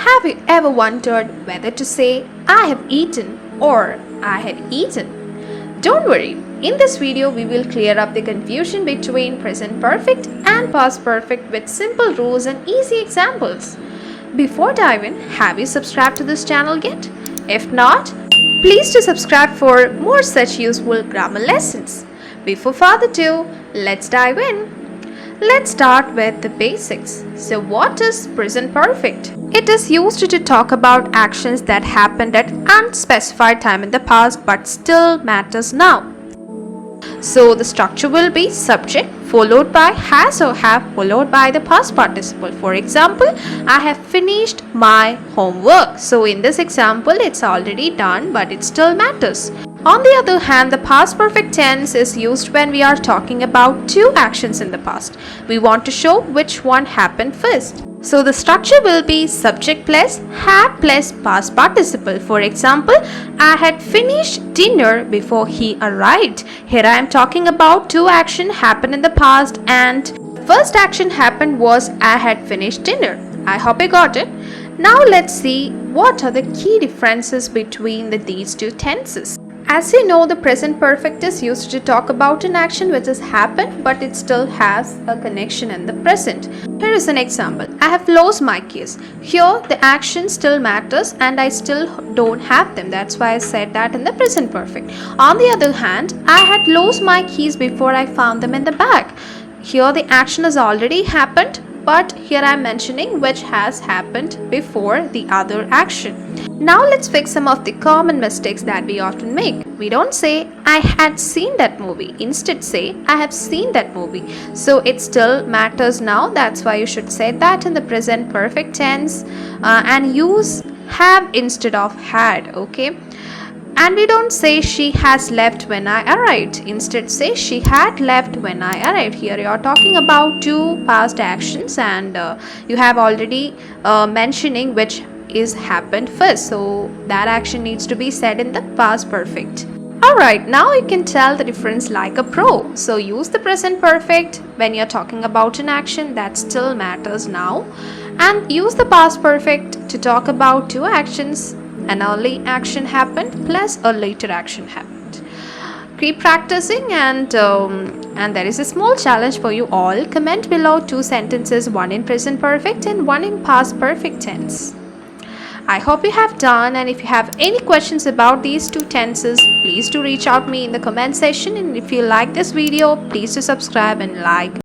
Have you ever wondered whether to say I have eaten or I had eaten? Don't worry, in this video we will clear up the confusion between present perfect and past perfect with simple rules and easy examples. Before diving, have you subscribed to this channel yet? If not, please do subscribe for more such useful grammar lessons. Before further ado, let's dive in. Let's start with the basics. So what is present perfect? It is used to talk about actions that happened at unspecified time in the past but still matters now. So the structure will be subject followed by has or have followed by the past participle. For example, I have finished my homework. So in this example, it's already done but it still matters. On the other hand, the past perfect tense is used when we are talking about two actions in the past. We want to show which one happened first. So the structure will be subject plus had plus past participle. For example, I had finished dinner before he arrived. Here I am talking about two actions happened in the past and first action happened was I had finished dinner. I hope you got it. Now let's see what are the key differences between these two tenses. As you know, the present perfect is used to talk about an action which has happened but it still has a connection in the present. Here is an example. I have lost my keys. Here the action still matters and I still don't have them. That's why I said that in the present perfect. On the other hand, I had lost my keys before I found them in the bag. Here the action has already happened, but here I am mentioning which has happened before the other action. Now let's fix some of the common mistakes that we often make. We don't say I had seen that movie. Instead say I have seen that movie. So it still matters now. That's why you should say that in the present perfect tense and use have instead of had. Okay. And we don't say she has left when I arrived. Instead say she had left when I arrived. Here you are talking about two past actions and you have already mentioning which is happened first. So that action needs to be said in the past perfect. Alright, now you can tell the difference like a pro. So use the present perfect when you're talking about an action that still matters now. And use the past perfect to talk about two actions. An early action happened plus a later action happened. Keep practicing and there is a small challenge for you all. Comment below two sentences, one in present perfect and one in past perfect tense. I hope you have done, and if you have any questions about these two tenses, please do reach out me in the comment section, and if you like this video, please do subscribe and like.